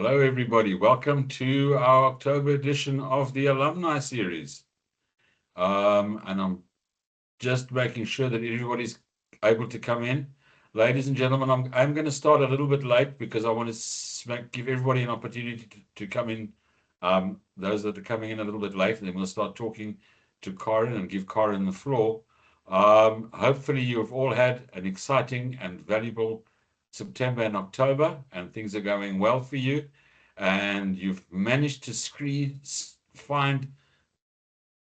Hello, everybody. Welcome to our October edition of the Alumni Series. And I'm just making sure that everybody's able to come in. Ladies and gentlemen, I'm going to start a little bit late because I want to give everybody an opportunity to come in. Those that are coming in a little bit late, and then we'll start talking to Karin and give Karin the floor. Hopefully, you've all had an exciting and valuable September and October, and things are going well for you, and you've managed to find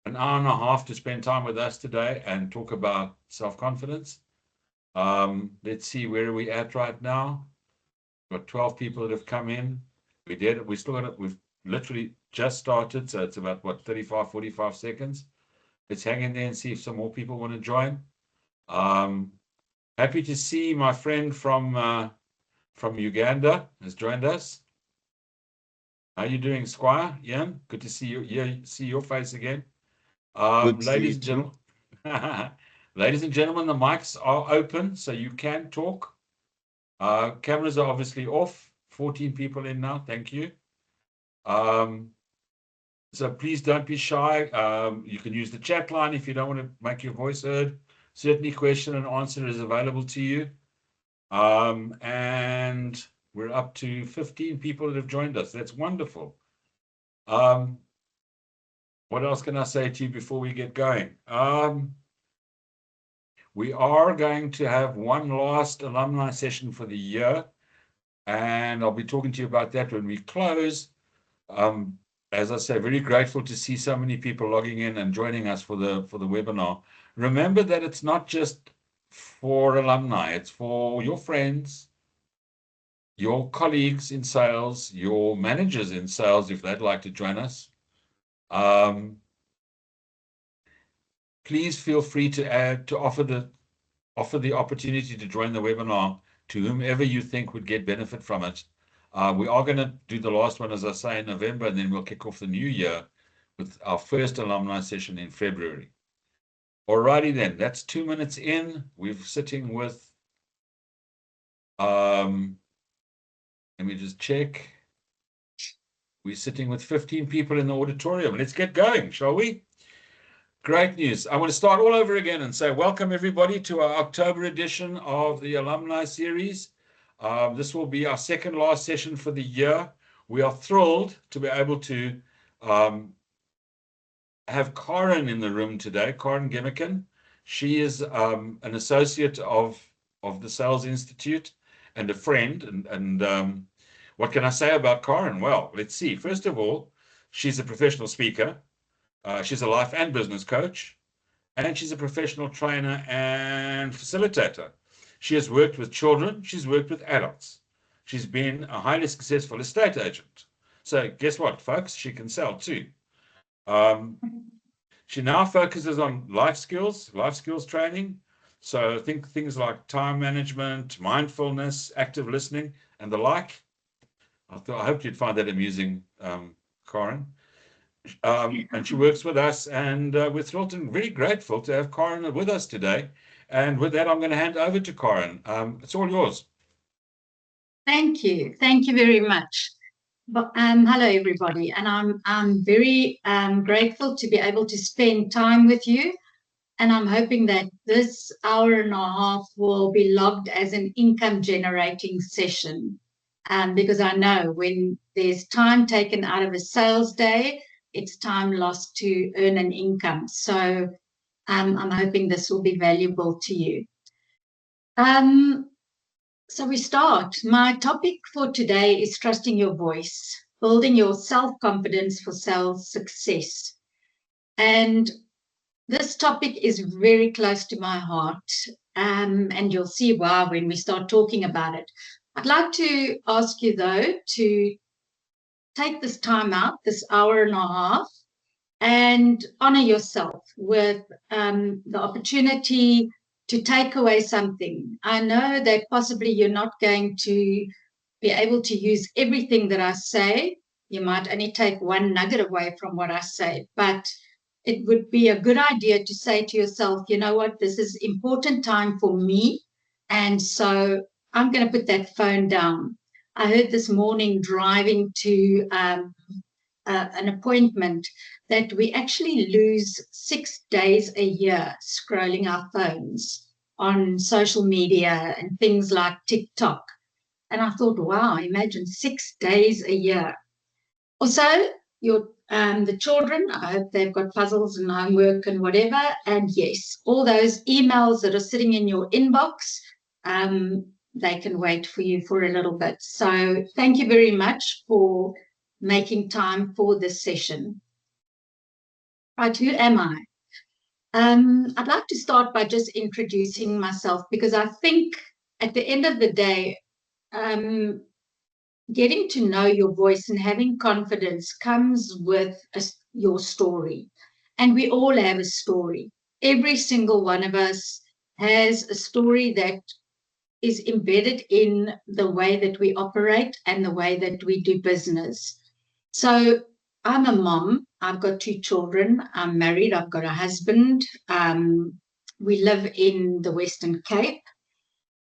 an hour and a half to spend time with us today and talk about self-confidence. Let's see, where are we at right now? We've got 12 people that have come in. We've literally just started, so it's about, 35, 45 seconds. Let's hang in there and see if some more people want to join. Happy to see my friend from Uganda has joined us. How are you doing, Squire? Ian, good to see you. Yeah, see your face again. Ladies and gentlemen, ladies and gentlemen, the mics are open, so you can talk. Cameras are obviously off. 14 people in now. Thank you. So please don't be shy. You can use the chat line if you don't want to make your voice heard. Certainly, question and answer is available to you. And we're up to 15 people that have joined us. That's wonderful. What else can I say to you before we get going? We are going to have one last alumni session for the year, and I'll be talking to you about that when we close. As I say, very grateful to see so many people logging in and joining us for the webinar. Remember that it's not just for alumni, it's for your friends, your colleagues in sales, your managers in sales, if they'd like to join us. Please feel free to offer the opportunity to join the webinar to whomever you think would get benefit from it. We are going to do the last one, as I say, in November, and then we'll kick off the new year with our first alumni session in February. Alrighty then, that's 2 minutes in. We're sitting with, let me just check. We're sitting with 15 people in the auditorium. Let's get going, shall we? Great news. I want to start all over again and say welcome everybody to our October edition of the Alumni Series. This will be our second last session for the year. We are thrilled to be able to have Karin in the room today, Karin Gemmeken. She is an associate of the Sales Institute and a friend. And what can I say about Karin? Well, let's see. First of all, she's a professional speaker. She's a life and business coach, and she's a professional trainer and facilitator. She has worked with children. She's worked with adults. She's been a highly successful estate agent. So guess what, folks? She can sell too. She now focuses on life skills training. So think things like time management, mindfulness, active listening, and the like. I hope you'd find that amusing, Karin. And she works with us, and we're thrilled and very grateful to have Karin with us today. And with that, I'm going to hand over to Karin. It's all yours. Thank you. Thank you very much. Hello, everybody. And I'm very grateful to be able to spend time with you. And I'm hoping that this hour and a half will be logged as an income generating session. Because I know when there's time taken out of a sales day, it's time lost to earn an income. So I'm hoping this will be valuable to you. So we start. My topic for today is trusting your voice, building your self-confidence for sales success. And this topic is very close to my heart, and you'll see why when we start talking about it. I'd like to ask you, though, to take this time out, this hour and a half, and honor yourself with the opportunity to take away something. I know that possibly you're not going to be able to use everything that I say. You might only take one nugget away from what I say, but it would be a good idea to say to yourself, you know what, this is important time for me. And so I'm going to put that phone down. I heard this morning driving to an appointment that we actually lose 6 days a year scrolling our phones on social media and things like TikTok. And I thought, wow, imagine 6 days a year. Also, the children, I hope they've got puzzles and homework and whatever. And yes, all those emails that are sitting in your inbox, they can wait for you for a little bit. So thank you very much for making time for this session. Right, who am I? I'd like to start by just introducing myself, because I think at the end of the day, getting to know your voice and having confidence comes with your story. And we all have a story. Every single one of us has a story that is embedded in the way that we operate and the way that we do business. So I'm a mom. I've got 2 children. I'm married. I've got a husband. We live in the Western Cape.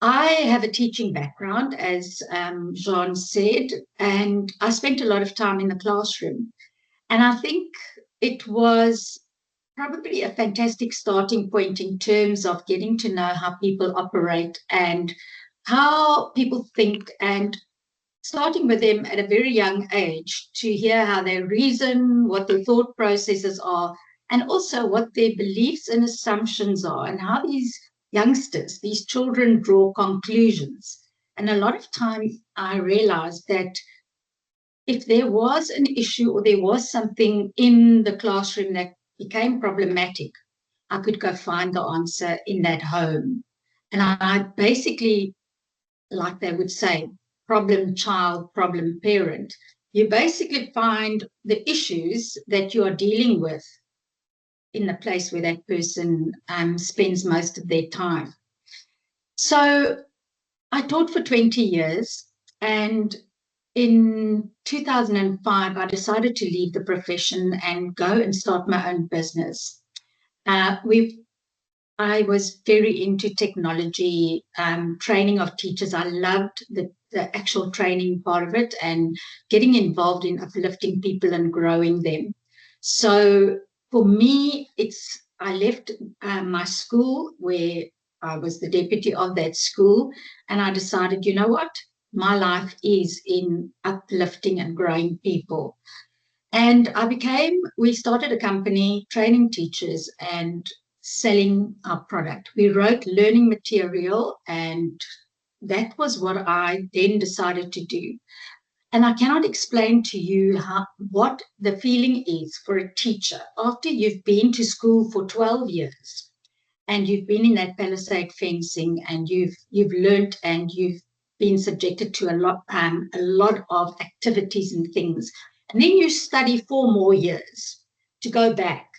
I have a teaching background, as Jean said, and I spent a lot of time in the classroom. And I think it was probably a fantastic starting point in terms of getting to know how people operate and how people think, and starting with them at a very young age to hear how they reason, what their thought processes are, and also what their beliefs and assumptions are, and how these youngsters, these children, draw conclusions. And a lot of time I realized that if there was an issue or there was something in the classroom that became problematic, I could go find the answer in that home. And I basically, like they would say, problem child, problem parent. You basically find the issues that you are dealing with in the place where that person spends most of their time. So I taught for 20 years, and in 2005, I decided to leave the profession and go and start my own business. I was very into technology, training of teachers. I loved the actual training part of it and getting involved in uplifting people and growing them. So for me, I left my school where I was the deputy of that school, and I decided, you know what? My life is in uplifting and growing people. And we started a company training teachers and selling our product. We wrote learning material, and that was what I then decided to do. And I cannot explain to you what the feeling is for a teacher after you've been to school for 12 years and you've been in that palisade fencing and you've learned and you've been subjected to a lot of activities and things. And then you study 4 more years to go back.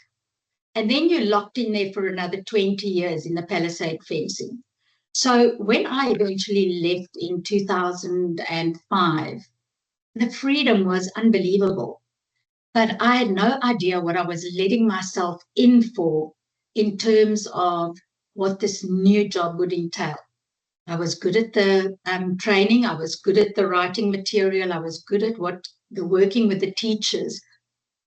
And then you're locked in there for another 20 years in the palisade fencing. So when I eventually left in 2005, the freedom was unbelievable. But I had no idea what I was letting myself in for in terms of what this new job would entail. I was good at the training. I was good at the writing material. I was good at the working with the teachers.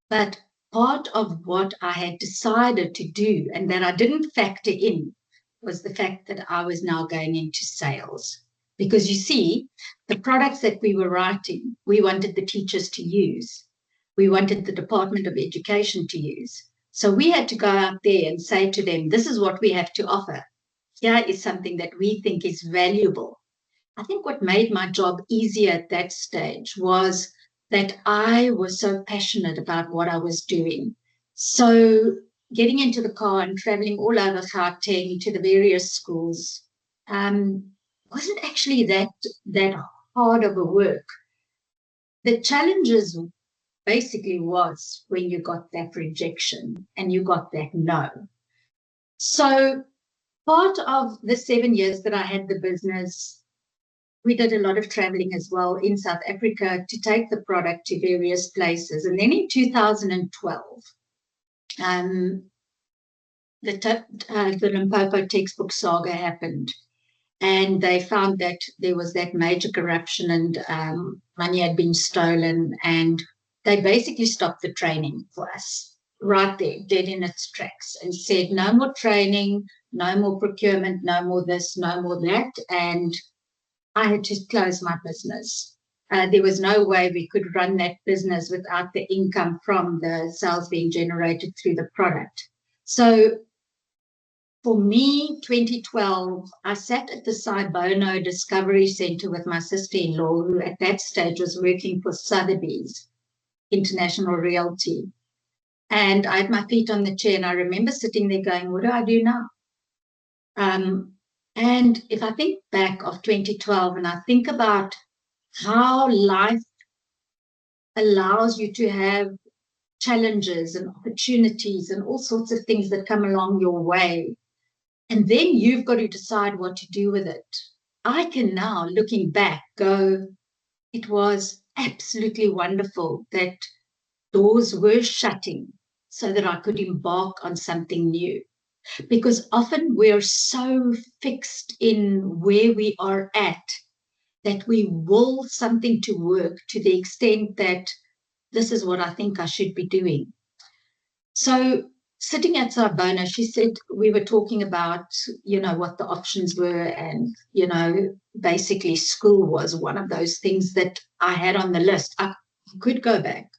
But part of what I had decided to do and that I didn't factor in was the fact that I was now going into sales. Because you see, the products that we were writing, we wanted the teachers to use. We wanted the Department of Education to use. So we had to go out there and say to them, this is what we have to offer. Here is something that we think is valuable. I think what made my job easier at that stage was that I was so passionate about what I was doing. So getting into the car and traveling all over Gauteng to the various schools wasn't actually that hard of a work. The challenges basically was when you got that rejection and you got that no. So part of the 7 years that I had the business, we did a lot of traveling as well in South Africa to take the product to various places. And then in 2012, the Limpopo textbook saga happened. and they found that there was that major corruption and money had been stolen, and they basically stopped the training for us right there, dead in its tracks, and said no more training, no more procurement, no more this, no more that. And I had to close my business. There was no way we could run that business without the income from the sales being generated through the product. So for me, 2012, I sat at the Sibono Discovery Center with my sister-in-law, who at that stage was working for Sotheby's International Realty. And I had my feet on the chair, and I remember sitting there going, what do I do now? And if I think back of 2012 and I think about how life allows you to have challenges and opportunities and all sorts of things that come along your way, and then you've got to decide what to do with it. I can now, looking back, go, it was absolutely wonderful that doors were shutting so that I could embark on something new. Because often we're so fixed in where we are at that we will something to work to the extent that this is what I think I should be doing. So sitting at Sarbona, she said, we were talking about, what the options were. And, basically school was one of those things that I had on the list. I could go back.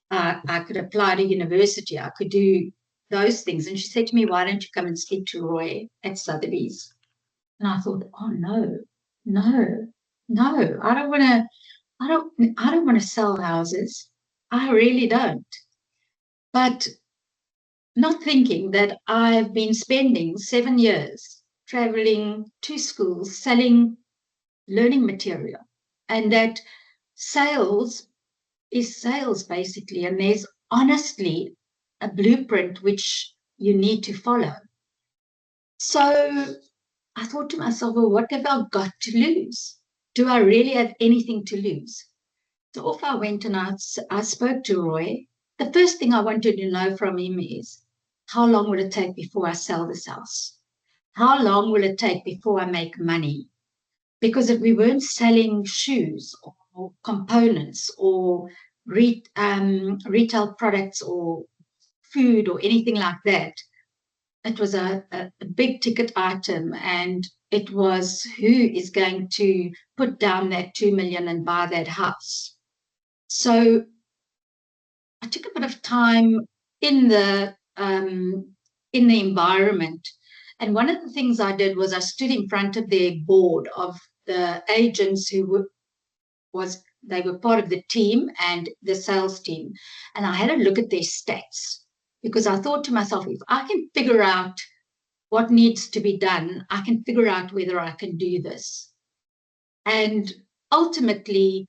I could apply to university. I could do those things. And she said to me, why don't you come and speak to Roy at Sotheby's? And I thought, oh, no, I don't want to sell houses. I really don't. But not thinking that I've been spending 7 years traveling to schools, selling learning material, and that sales is sales basically. And there's honestly a blueprint which you need to follow. So I thought to myself, well, what have I got to lose? Do I really have anything to lose? So off I went, and I spoke to Roy. The first thing I wanted to know from him is, how long will it take before I sell this house? How long will it take before I make money? Because if we weren't selling shoes or components or retail products or food or anything like that, it was a big ticket item, and it was who is going to put down that 2 million and buy that house. So I took a bit of time in the environment, and one of the things I did was I stood in front of their board of the agents who they were part of the team and the sales team, and I had a look at their stats, because I thought to myself, if I can figure out what needs to be done, I can figure out whether I can do this. And ultimately,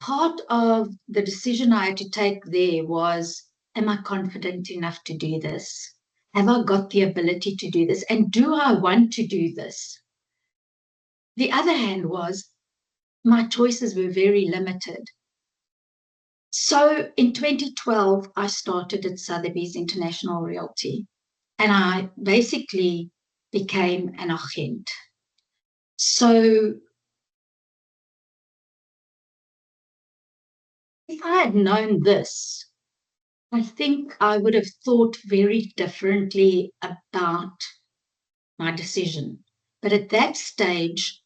part of the decision I had to take there was, am I confident enough to do this? Have I got the ability to do this? And do I want to do this? The other hand was, my choices were very limited. So in 2012, I started at Sotheby's International Realty, and I basically became an agent. So if I had known this, I think I would have thought very differently about my decision. But at that stage,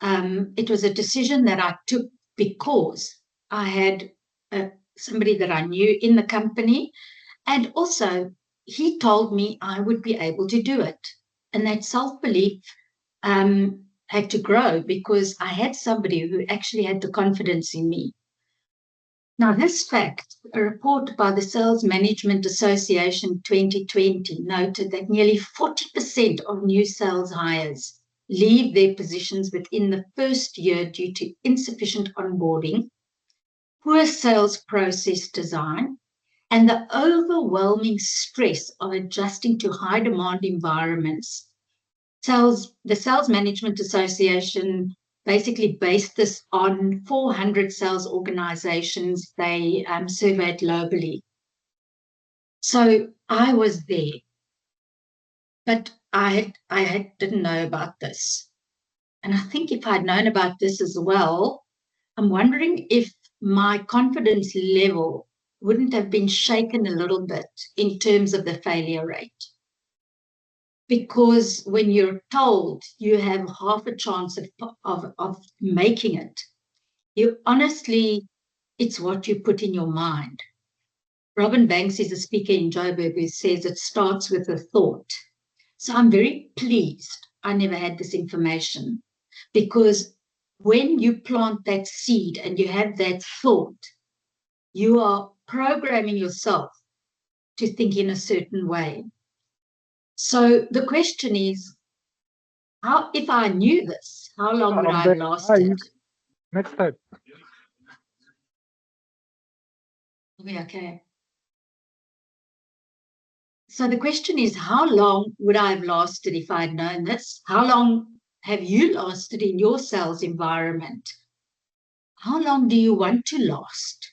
it was a decision that I took because I had somebody that I knew in the company, and also he told me I would be able to do it. And that self-belief had to grow because I had somebody who actually had the confidence in me. Now, this fact, a report by the Sales Management Association 2020 noted that nearly 40% of new sales hires leave their positions within the first year due to insufficient onboarding, poor sales process design, and the overwhelming stress of adjusting to high demand environments. The Sales Management Association basically based this on 400 sales organizations they surveyed globally. So I was there, but I didn't know about this. And I think if I'd known about this as well, I'm wondering if my confidence level wouldn't have been shaken a little bit in terms of the failure rate. Because when you're told you have half a chance of making it, you honestly, it's what you put in your mind. Robin Banks is a speaker in Joburg who says it starts with a thought. So I'm very pleased I never had this information, because when you plant that seed and you have that thought, you are programming yourself to think in a certain way. So the question is, how, if I knew this, how long would I have lasted? Next time. Okay. So the question is, how long would I have lasted if I'd known this? How long have you lasted in your sales environment? How long do you want to last?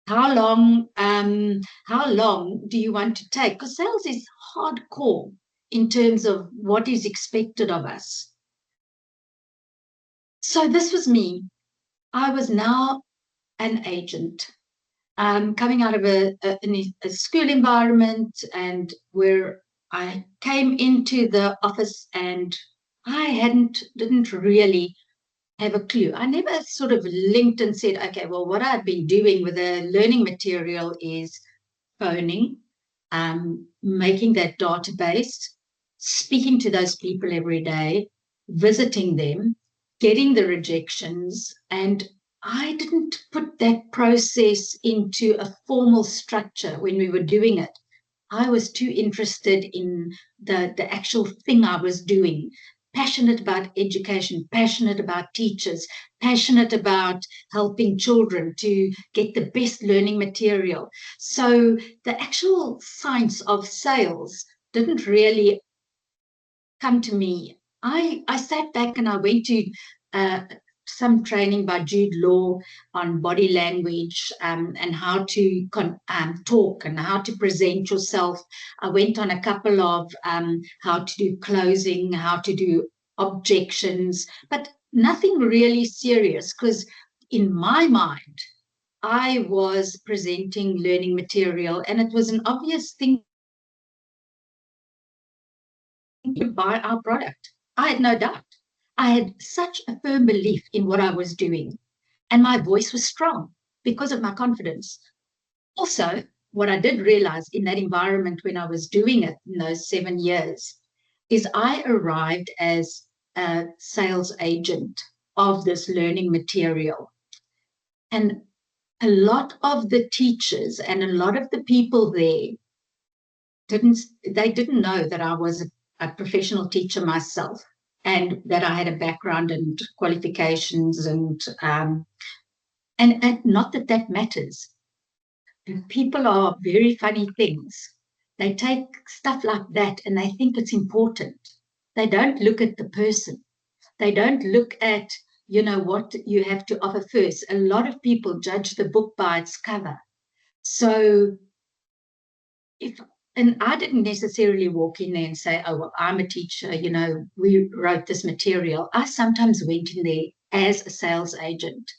How long do you want to take? Because sales is hardcore in terms of what is expected of us. So this was me. I was now an agent, coming out of a school environment, and where I came into the office and I didn't really have a clue. I never sort of linked and said, okay, well, what I've been doing with the learning material is phoning, making that database, speaking to those people every day, visiting them, getting the rejections. And I didn't put that process into a formal structure when we were doing it. I was too interested in the actual thing I was doing, passionate about education, passionate about teachers, passionate about helping children to get the best learning material. So the actual science of sales didn't really come to me. I sat back and I went to some training by Jude Law on body language, and how to talk and how to present yourself. I went on a couple of how to do closing, how to do objections, but nothing really serious, because in my mind, I was presenting learning material and it was an obvious thing to buy our product. I had no doubt. I had such a firm belief in what I was doing, and my voice was strong because of my confidence. Also, what I did realize in that environment when I was doing it in those 7 years is I arrived as a sales agent of this learning material. And a lot of the teachers and a lot of the people there didn't know that I was a professional teacher myself, and that I had a background and qualifications, and not that that matters. People are very funny things. They take stuff like that and they think it's important. They don't look at the person. They don't look at, what you have to offer first. A lot of people judge the book by its cover. So and I didn't necessarily walk in there and say, oh, well, I'm a teacher, we wrote this material. I sometimes went in there as a sales agent.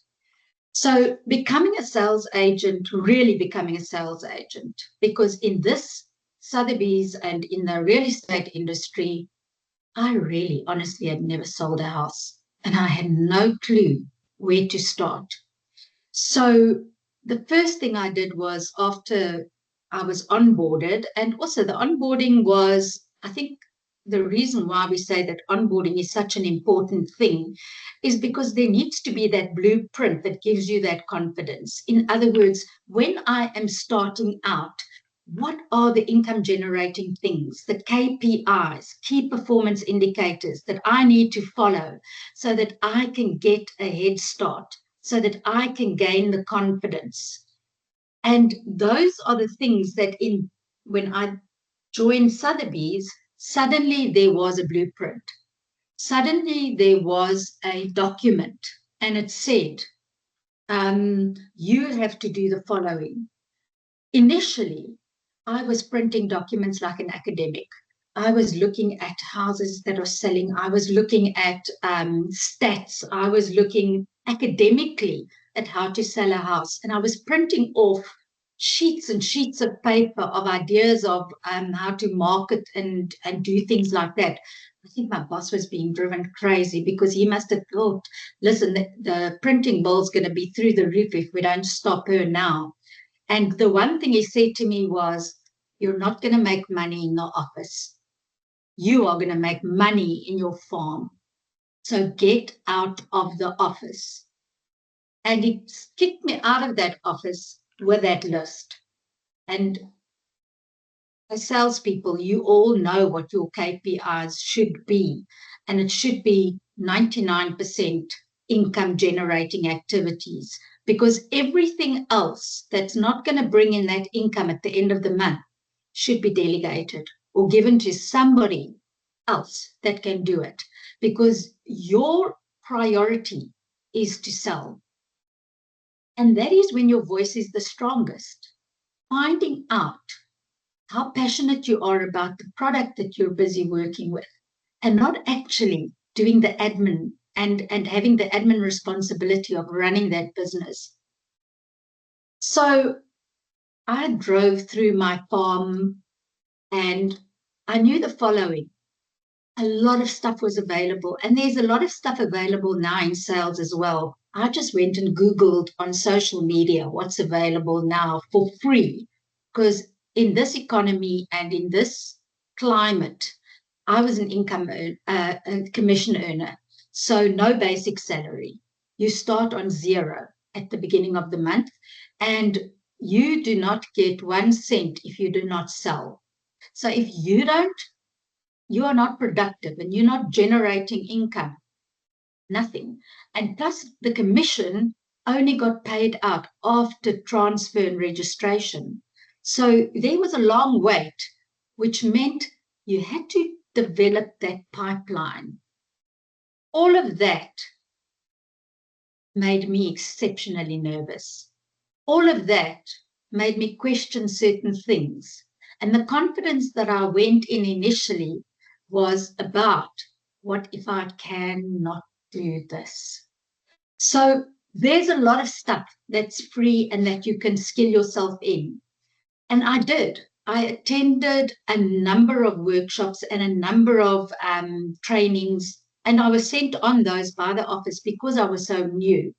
So becoming a sales agent, really becoming a sales agent, because in this Sotheby's and in the real estate industry, I really honestly had never sold a house and I had no clue where to start. So the first thing I did was, after I was onboarded, and also the onboarding was, I think the reason why we say that onboarding is such an important thing is because there needs to be that blueprint that gives you that confidence. In other words, when I am starting out, what are the income generating things, the KPIs, key performance indicators that I need to follow so that I can get a head start, so that I can gain the confidence? And those are the things that when I joined Sotheby's, suddenly there was a blueprint. Suddenly there was a document, and it said, you have to do the following. Initially, I was printing documents like an academic. I was looking at houses that are selling. I was looking at stats. I was looking academically at how to sell a house. And I was printing off sheets and sheets of paper of ideas of how to market and do things like that. I think my boss was being driven crazy because he must have thought, listen, the printing bill's going to be through the roof if we don't stop her now. And the one thing he said to me was, you're not going to make money in the office. You are going to make money in your farm. So get out of the office. And he kicked me out of that office with that list. And as salespeople, you all know what your KPIs should be. And it should be 99% income generating activities, because everything else that's not going to bring in that income at the end of the month should be delegated or given to somebody else that can do it, because your priority is to sell. And that is when your voice is the strongest. Finding out how passionate you are about the product that you're busy working with, and not actually doing the admin and having the admin responsibility of running that business. So I drove through my farm and I knew the following. A lot of stuff was available, and there's a lot of stuff available now in sales as well. I just went and Googled on social media what's available now for free, because in this economy and in this climate, I was an a commission earner, so no basic salary. You start on zero at the beginning of the month, and you do not get 1 cent if you do not sell. So if you don't, you are not productive and you're not generating income, nothing. And plus the commission only got paid out after transfer and registration. So there was a long wait, which meant you had to develop that pipeline. All of that made me exceptionally nervous. All of that made me question certain things. And the confidence that I went in initially was about, what if I cannot do this? So there's a lot of stuff that's free and that you can skill yourself in. And I did. I attended a number of workshops and a number of trainings, and I was sent on those by the office because I was so new.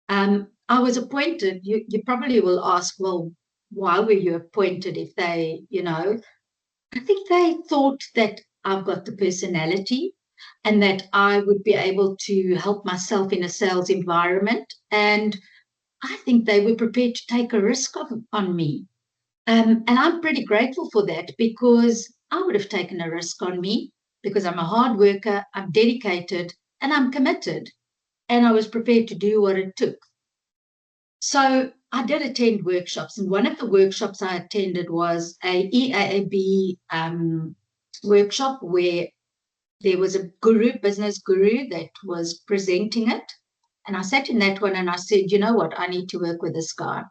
I was appointed. You probably will ask, well, why were you appointed if they, I think they thought that I've got the personality and that I would be able to help myself in a sales environment. And I think they were prepared to take a risk on me. And I'm pretty grateful for that, because I would have taken a risk on me, because I'm a hard worker, I'm dedicated, and I'm committed. And I was prepared to do what it took. So I did attend workshops, and one of the workshops I attended was a EAAB workshop where there was a business guru that was presenting it. And I sat in that one and I said, you know what, I need to work with this guy,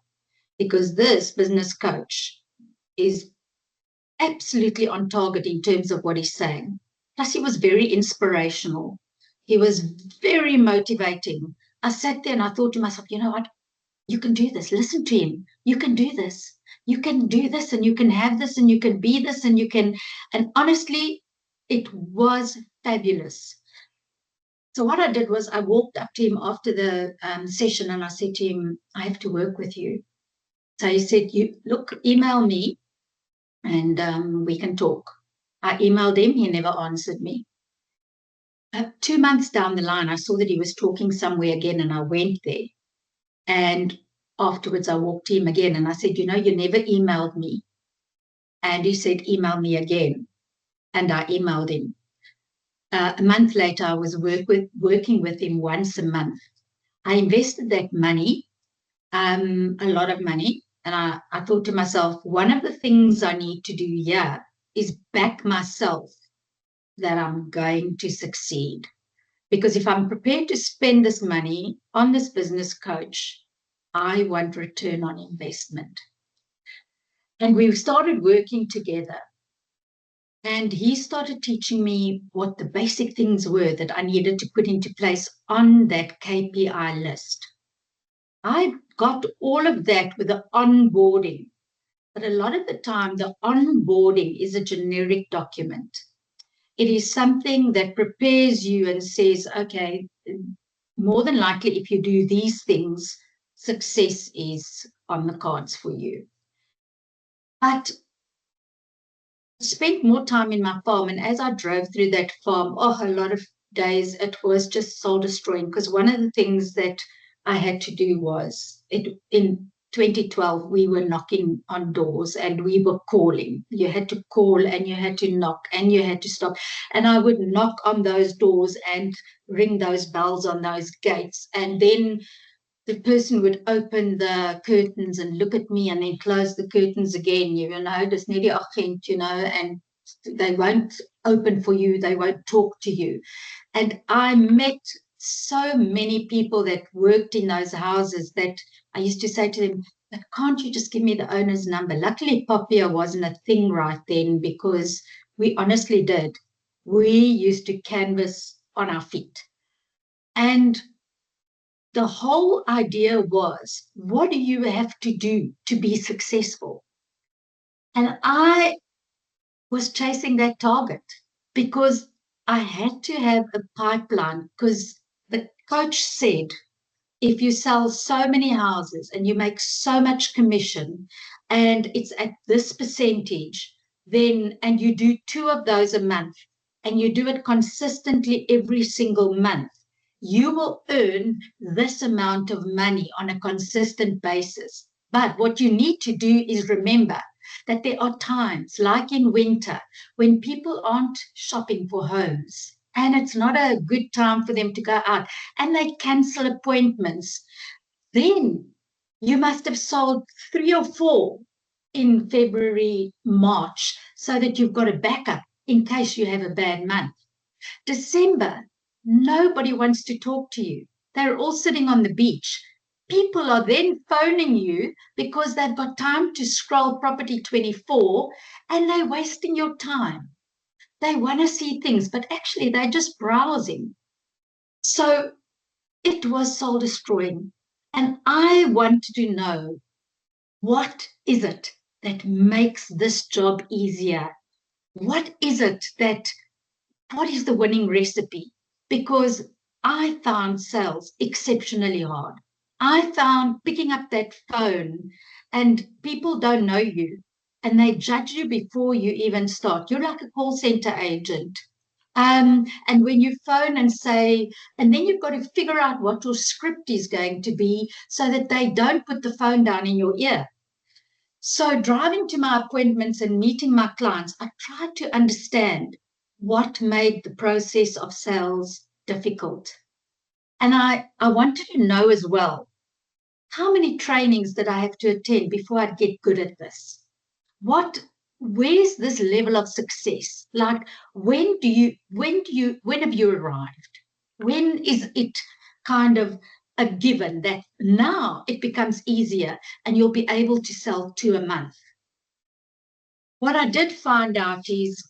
because this business coach is absolutely on target in terms of what he's saying. Plus, he was very inspirational. He was very motivating. I sat there and I thought to myself, you know what? You can do this. Listen to him. You can do this. You can do this, and you can have this, and you can be this, and you can. And honestly, it was fabulous. So what I did was I walked up to him after the session and I said to him, I have to work with you. So he said, email me and we can talk. I emailed him. He never answered me. 2 months down the line, I saw that he was talking somewhere again, and I went there. And afterwards, I walked to him again and I said, you never emailed me. And he said, email me again. And I emailed him. A month later, I was working with him once a month. I invested that money, a lot of money. And I thought to myself, one of the things I need to do here is back myself that I'm going to succeed. Because if I'm prepared to spend this money on this business coach, I want return on investment. And we started working together. And he started teaching me what the basic things were that I needed to put into place on that KPI list. I got all of that with the onboarding, but a lot of the time, the onboarding is a generic document. It is something that prepares you and says, okay, more than likely, if you do these things, success is on the cards for you. But I spent more time in my farm, and as I drove through that farm, a lot of days it was just soul destroying, because one of the things that I had to do was in 2012 we were knocking on doors and we were calling. You had to call and you had to knock and you had to stop, and I would knock on those doors and ring those bells on those gates, and then the person would open the curtains and look at me and then close the curtains again, dis nie die agent, and they won't open for you, they won't talk to you. And I met so many people that worked in those houses that I used to say to them, but can't you just give me the owner's number? Luckily, Papia wasn't a thing right then, because we honestly did. We used to canvass on our feet. And the whole idea was, what do you have to do to be successful? And I was chasing that target because I had to have a pipeline, because the coach said, if you sell so many houses and you make so much commission and it's at this percentage, then, and you do 2 of those a month and you do it consistently every single month, you will earn this amount of money on a consistent basis. But what you need to do is remember that there are times, like in winter, when people aren't shopping for homes and it's not a good time for them to go out and they cancel appointments. Then you must have sold 3 or 4 in February, March, so that you've got a backup in case you have a bad month. December, nobody wants to talk to you. They're all sitting on the beach. People are then phoning you because they've got time to scroll Property 24 and they're wasting your time. They want to see things, but actually they're just browsing. So it was soul destroying. And I wanted to know, what is it that makes this job easier? What is it what is the winning recipe? Because I found sales exceptionally hard. I found picking up that phone and people don't know you and they judge you before you even start. You're like a call center agent. And when you phone and say, and then you've got to figure out what your script is going to be so that they don't put the phone down in your ear. So driving to my appointments and meeting my clients, I tried to understand what made the process of sales difficult. And I wanted to know as well, how many trainings did I have to attend before I'd get good at this? Where's this level of success? Like, when have you arrived? When is it kind of a given that now it becomes easier and you'll be able to sell 2 a month? What I did find out is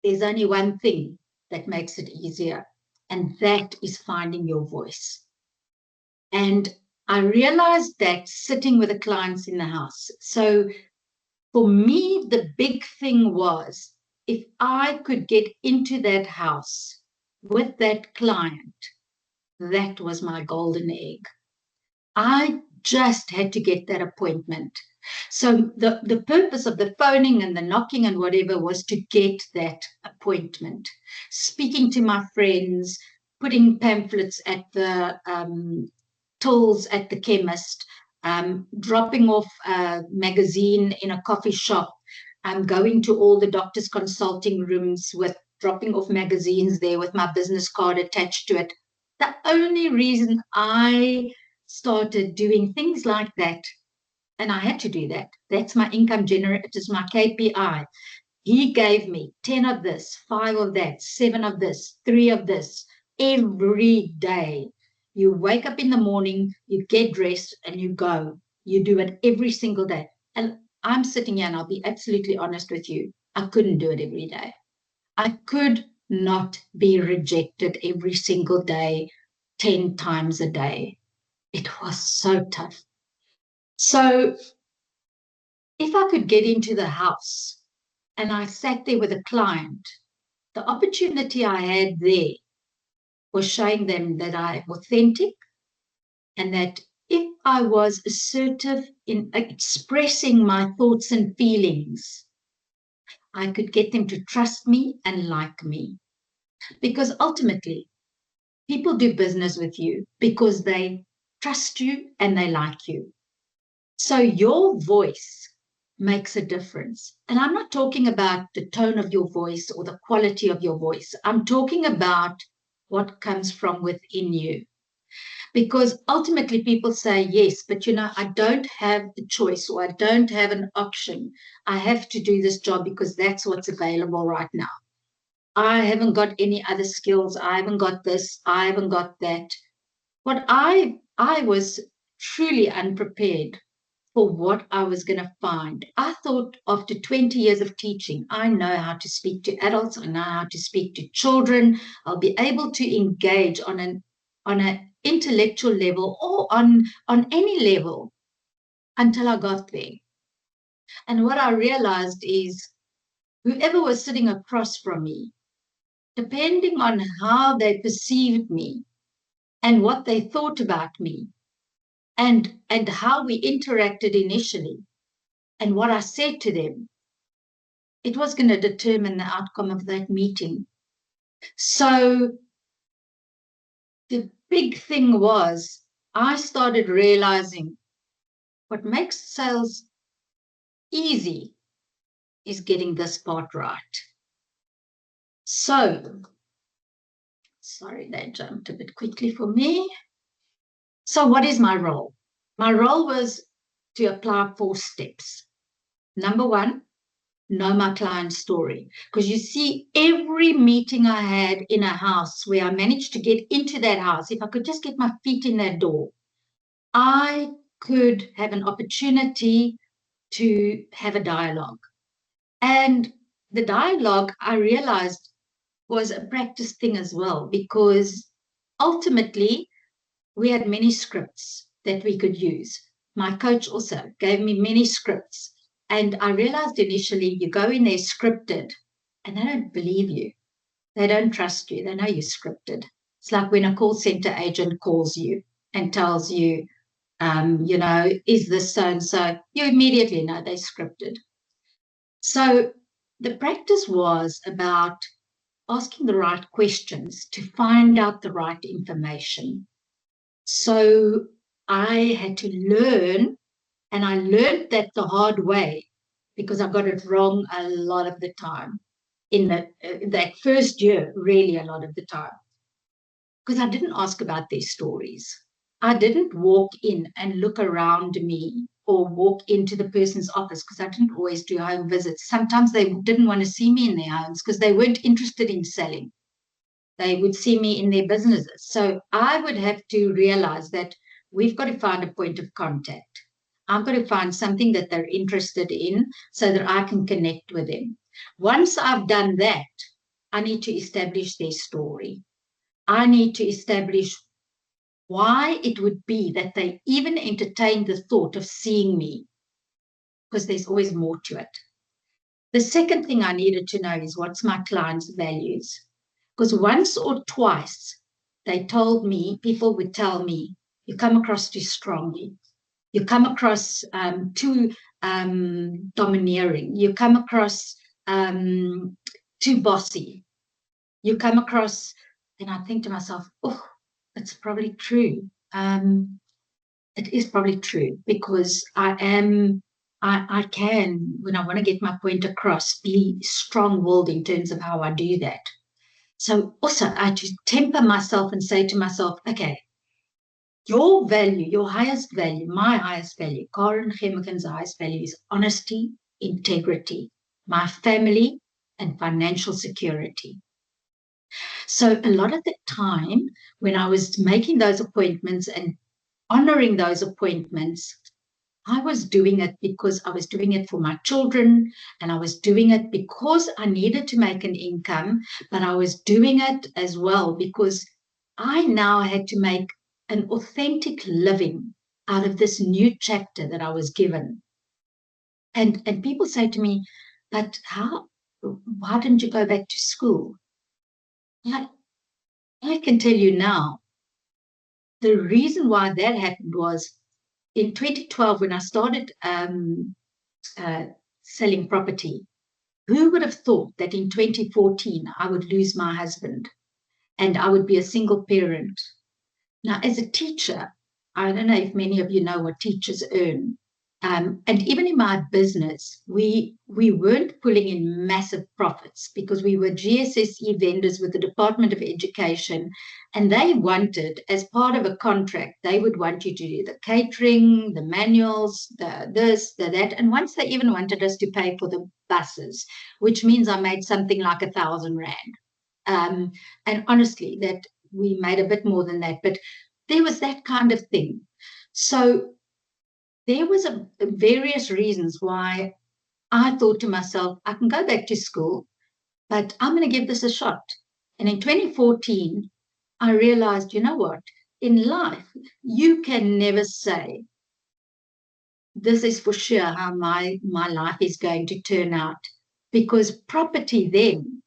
there's only one thing that makes it easier, and that is finding your voice. And I realized that sitting with the clients in the house. So for me, the big thing was, if I could get into that house with that client, that was my golden egg. I just had to get that appointment. So the purpose of the phoning and the knocking and whatever was to get that appointment. Speaking to my friends, putting pamphlets at the tills at the chemist, dropping off a magazine in a coffee shop, going to all the doctors' consulting rooms with dropping off magazines there with my business card attached to it. The only reason I started doing things like that, and I had to do that. That's my income generator. It is my KPI. He gave me 10 of this, 5 of that, 7 of this, 3 of this every day. You wake up in the morning, you get dressed, and you go. You do it every single day. And I'm sitting here, and I'll be absolutely honest with you. I couldn't do it every day. I could not be rejected every single day, 10 times a day. It was so tough. So if I could get into the house and I sat there with a client, the opportunity I had there was showing them that I'm authentic and that if I was assertive in expressing my thoughts and feelings, I could get them to trust me and like me. Because ultimately, people do business with you because they trust you and they like you. So your voice makes a difference. And I'm not talking about the tone of your voice or the quality of your voice. I'm talking about what comes from within you. Because ultimately people say, yes, but I don't have the choice or I don't have an option. I have to do this job because that's what's available right now. I haven't got any other skills. I haven't got this. I haven't got that. What I was truly unprepared for what I was going to find. I thought after 20 years of teaching, I know how to speak to adults. I know how to speak to children. I'll be able to engage on an intellectual level or on any level until I got there. And what I realized is whoever was sitting across from me, depending on how they perceived me and what they thought about me and how we interacted initially and what I said to them, it was going to determine the outcome of that meeting. So the big thing was I started realizing what makes sales easy is getting this part right. So, sorry, that jumped a bit quickly for me. So what is my role? My role was to apply 4 steps. Number 1, know my client's story. Because you see, every meeting I had in a house where I managed to get into that house, if I could just get my feet in that door, I could have an opportunity to have a dialogue. And the dialogue, I realized, was a practice thing as well, because ultimately we had many scripts that we could use. My coach also gave me many scripts. And I realized initially you go in there scripted and they don't believe you. They don't trust you. They know you're scripted. It's like when a call center agent calls you and tells you, is this so and so? You immediately know they're scripted. So the practice was about asking the right questions to find out the right information. So I had to learn, and I learned that the hard way because I got it wrong a lot of the time. In that first year, really a lot of the time, because I didn't ask about their stories. I didn't walk in and look around me or walk into the person's office because I didn't always do home visits. Sometimes they didn't want to see me in their homes because they weren't interested in selling. They would see me in their businesses. So I would have to realize that we've got to find a point of contact. I've got to find something that they're interested in so that I can connect with them. Once I've done that, I need to establish their story. I need to establish why it would be that they even entertain the thought of seeing me, because there's always more to it. The second thing I needed to know is what's my client's values. Because once or twice people would tell me, you come across too strongly. You come across too domineering. You come across too bossy. You come across, and I think to myself, oh, it's probably true. It is probably true because I can, when I want to get my point across, be strong-willed in terms of how I do that. So also I had to temper myself and say to myself, okay, your value, your highest value, my highest value, Karin Gemmeken's highest value is honesty, integrity, my family, and financial security. So a lot of the time when I was making those appointments and honoring those appointments, I was doing it because I was doing it for my children, and I was doing it because I needed to make an income, but I was doing it as well because I now had to make an authentic living out of this new chapter that I was given. And people say to me, but why didn't you go back to school? I can tell you now, the reason why that happened was in 2012, when I started uh, selling property, who would have thought that in 2014 I would lose my husband and I would be a single parent? Now, as a teacher, I don't know if many of you know what teachers earn. And even in my business, we weren't pulling in massive profits because we were GSSE vendors with the Department of Education, and they wanted, as part of a contract, they would want you to do the catering, the manuals, the this, the that, and once they even wanted us to pay for the buses, which means I made something like R1,000. And honestly, that we made a bit more than that, but there was that kind of thing. So there was various reasons why I thought to myself, I can go back to school, but I'm going to give this a shot. And in 2014, I realized, you know what? In life, you can never say, this is for sure how my life is going to turn out, because property then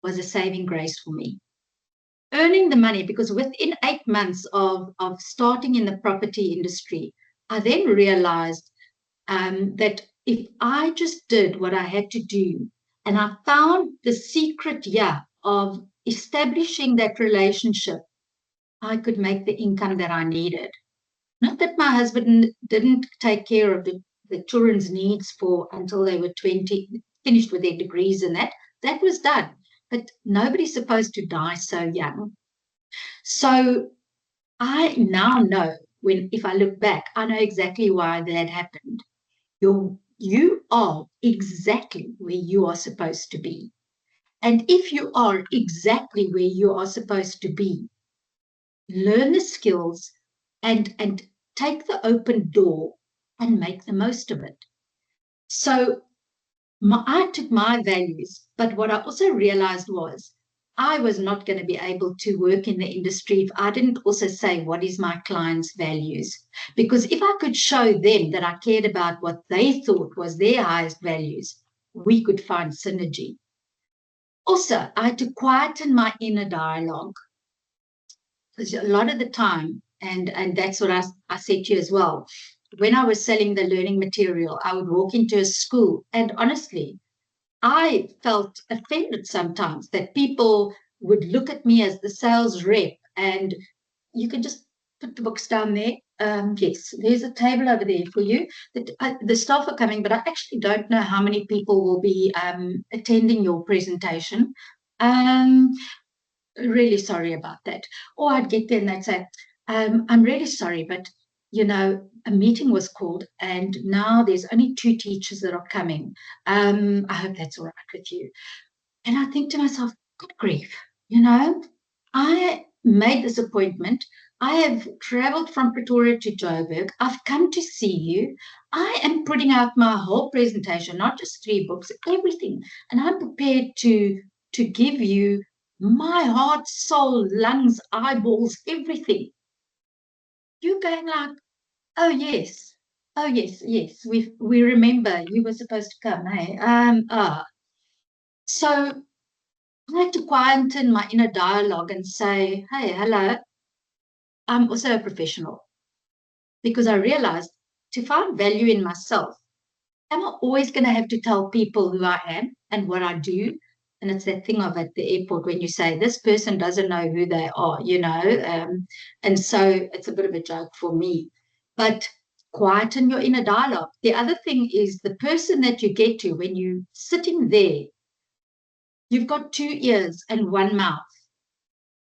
was a saving grace for me. Earning the money, because within 8 months of starting in the property industry, I then realized that if I just did what I had to do, and I found the secret, of establishing that relationship, I could make the income that I needed. Not that my husband didn't take care of the children's needs for until they were 20, finished with their degrees, and that was done. But nobody's supposed to die so young. So I now know, if I look back, I know exactly why that happened. You are exactly where you are supposed to be. And if you are exactly where you are supposed to be, learn the skills and take the open door and make the most of it. So I took my values, but what I also realized was I was not going to be able to work in the industry if I didn't also say what is my client's values. Because if I could show them that I cared about what they thought was their highest values, we could find synergy. Also, I had to quieten my inner dialogue, because a lot of the time, and that's what I said to you as well, when I was selling the learning material, I would walk into a school, and honestly, I felt offended sometimes that people would look at me as the sales rep, and you can just put the books down there. Yes, there's a table over there for you. The staff are coming, but I actually don't know how many people will be attending your presentation. Um, Really sorry about that. Or I'd get there and they'd say, I'm really sorry, but a meeting was called and now there's only 2 teachers that are coming. I hope that's all right with you. And I think to myself, good grief, I made this appointment. I have traveled from Pretoria to Joburg. I've come to see you. I am putting out my whole presentation, not just 3 books, everything. And I'm prepared to give you my heart, soul, lungs, eyeballs, everything. You're going like, oh yes, oh yes, yes. We remember you were supposed to come. Hey, so I had to quieten my inner dialogue and say, hey, hello, I'm also a professional, because I realized to find value in myself, am I always going to have to tell people who I am and what I do? And it's that thing of at the airport when you say, this person doesn't know who they are. And so it's a bit of a joke for me. But quieten your inner dialogue. The other thing is the person that you get to when you're sitting there, you've got 2 ears and 1 mouth.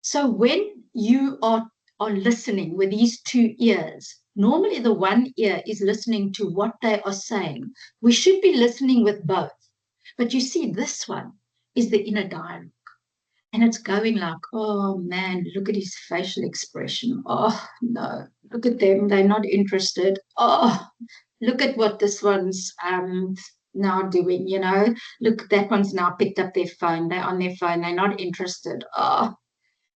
So when you are listening with these 2 ears, normally the 1 ear is listening to what they are saying. We should be listening with both. But you see, this one is the inner dialogue. And it's going like, oh man, look at his facial expression. Oh no. look at them, they're not interested. Oh, look at what this one's now doing, look, that one's now picked up their phone, they're on their phone, they're not interested. Oh,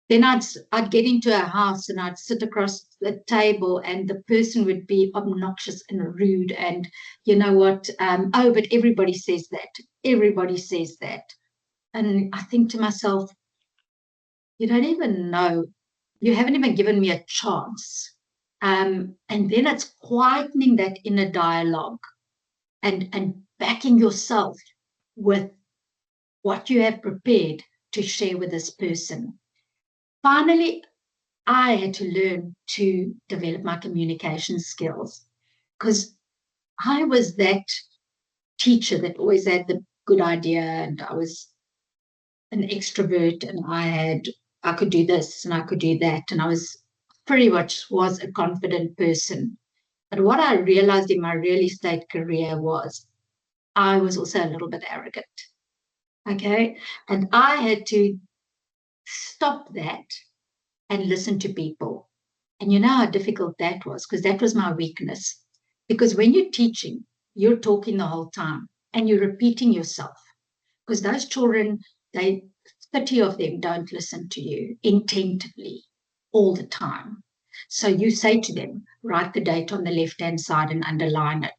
then I'd get into a house and I'd sit across the table and the person would be obnoxious and rude. And you know what? Oh, but everybody says that. Everybody says that. And I think to myself, you don't even know. You haven't even given me a chance. And then it's quietening that inner dialogue and backing yourself with what you have prepared to share with this person. Finally, I had to learn to develop my communication skills because I was that teacher that always had the good idea, and I was an extrovert, and I could do this and I could do that, and I was pretty much was a confident person. But what I realized in my real estate career was I was also a little bit arrogant. Okay. And I had to stop that and listen to people. And you know how difficult that was, because that was my weakness. Because when you're teaching, you're talking the whole time and you're repeating yourself. Because those children, 30 of them don't listen to you intently all the time. So you say to them, write the date on the left-hand side and underline it.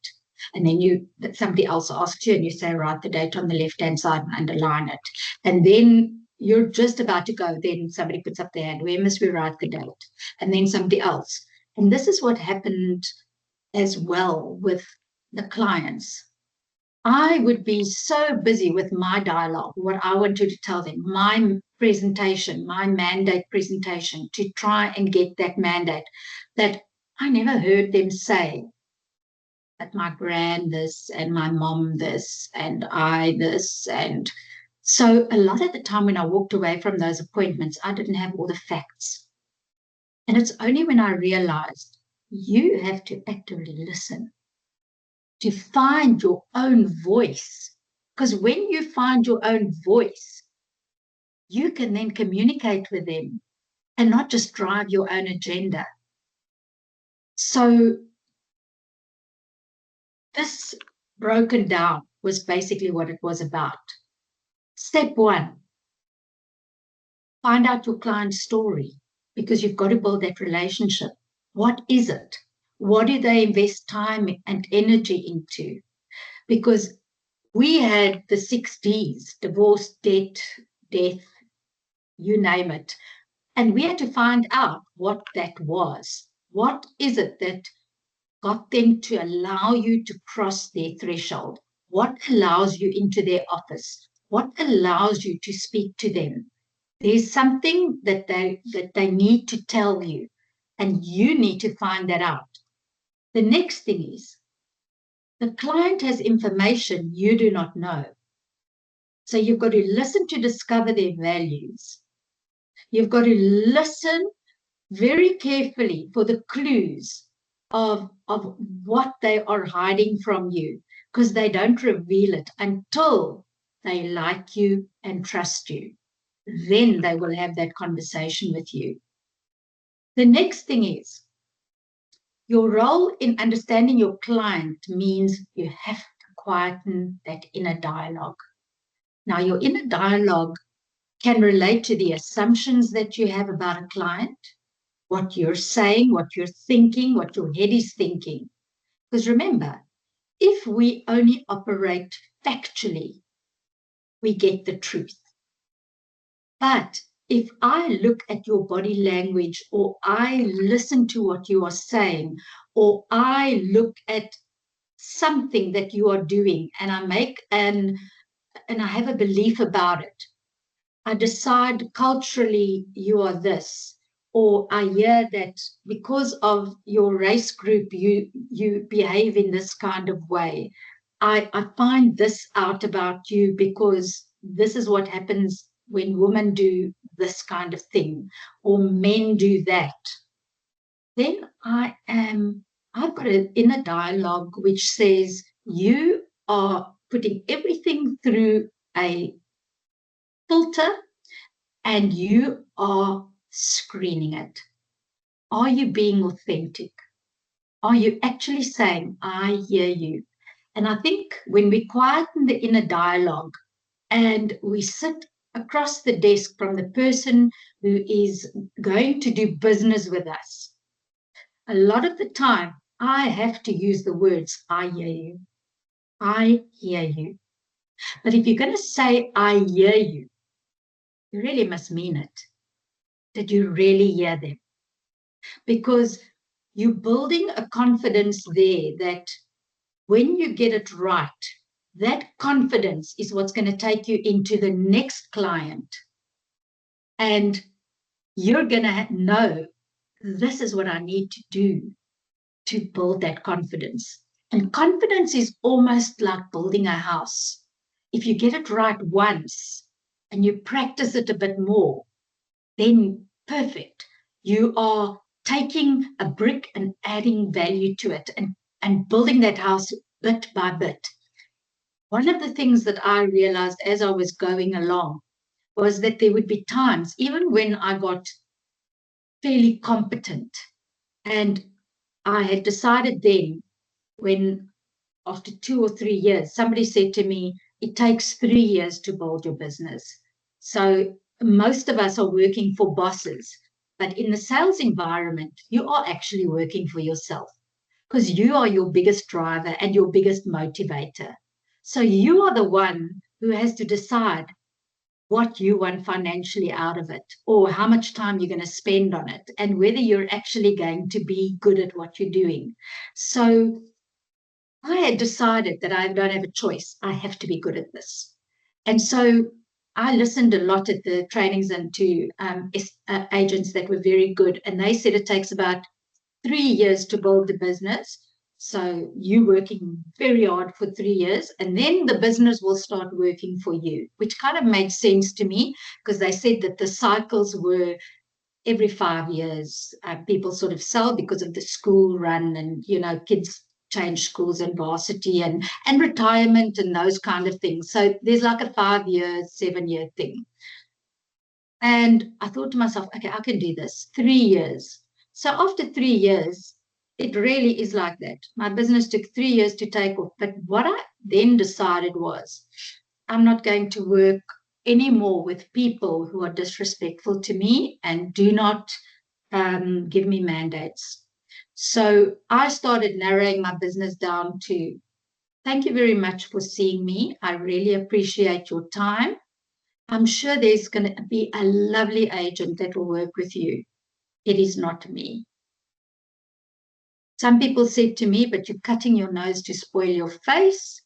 And then somebody else asks you and you say, write the date on the left-hand side and underline it. And then you're just about to go. Then somebody puts up their hand, where must we write the date? And then somebody else. And this is what happened as well with the clients. I would be so busy with my dialogue, what I wanted to tell them, my presentation, my mandate presentation, to try and get that mandate, that I never heard them say that my grand this and my mom this and I this. And so a lot of the time when I walked away from those appointments, I didn't have all the facts. And it's only when I realized you have to actively listen to find your own voice. Because when you find your own voice, you can then communicate with them and not just drive your own agenda. So this broken down was basically what it was about. Step one, find out your client's story, because you've got to build that relationship. What is it? What do they invest time and energy into? Because we had the 6 Ds, divorce, debt, death, you name it. And we had to find out what that was. What is it that got them to allow you to cross their threshold? What allows you into their office? What allows you to speak to them? There's something that they need to tell you, and you need to find that out. The next thing is the client has information you do not know. So you've got to listen to discover their values. You've got to listen very carefully for the clues of what they are hiding from you, because they don't reveal it until they like you and trust you. Then they will have that conversation with you. The next thing is your role in understanding your client means you have to quieten that inner dialogue. Now, your inner dialogue can relate to the assumptions that you have about a client, what you're saying, what you're thinking, what your head is thinking. Because remember, if we only operate factually, we get the truth. But if I look at your body language, or I listen to what you are saying, or I look at something that you are doing, and I make and I have a belief about it, I decide culturally you are this, or I hear that because of your race group, you behave in this kind of way. I find this out about you because this is what happens when women do this kind of thing, or men do that. Then I've got an inner dialogue which says you are putting everything through a filter and you are screening it. Are you being authentic? Are you actually saying, I hear you? And I think when we quieten the inner dialogue and we sit across the desk from the person who is going to do business with us, a lot of the time I have to use the words, I hear you. I hear you. But if you're going to say, I hear you, you really must mean it. Did you really hear them? Because you're building a confidence there that when you get it right, that confidence is what's going to take you into the next client. And you're going to know this is what I need to do to build that confidence. And confidence is almost like building a house. If you get it right once and you practice it a bit more, then perfect. You are taking a brick and adding value to it and building that house bit by bit. One of the things that I realized as I was going along was that there would be times, even when I got fairly competent, and I had decided then, when after 2 or 3 years, somebody said to me, it takes 3 years to build your business. So most of us are working for bosses, but in the sales environment, you are actually working for yourself because you are your biggest driver and your biggest motivator. So you are the one who has to decide what you want financially out of it, or how much time you're going to spend on it, and whether you're actually going to be good at what you're doing. So I had decided that I don't have a choice. I have to be good at this. And so I listened a lot at the trainings and to agents that were very good. And they said it takes about 3 years to build the business. So you working very hard for 3 years, and then the business will start working for you, which kind of made sense to me because they said that the cycles were every 5 years. People sort of sell because of the school run, and kids change schools and varsity and retirement and those kind of things. So there's like a 5 year, 7 year thing. And I thought to myself, okay, I can do this. 3 years. So after 3 years, it really is like that. My business took 3 years to take off. But what I then decided was, I'm not going to work anymore with people who are disrespectful to me and do not give me mandates. So I started narrowing my business down to, thank you very much for seeing me. I really appreciate your time. I'm sure there's going to be a lovely agent that will work with you. It is not me. Some people said to me, but you're cutting your nose to spoil your face.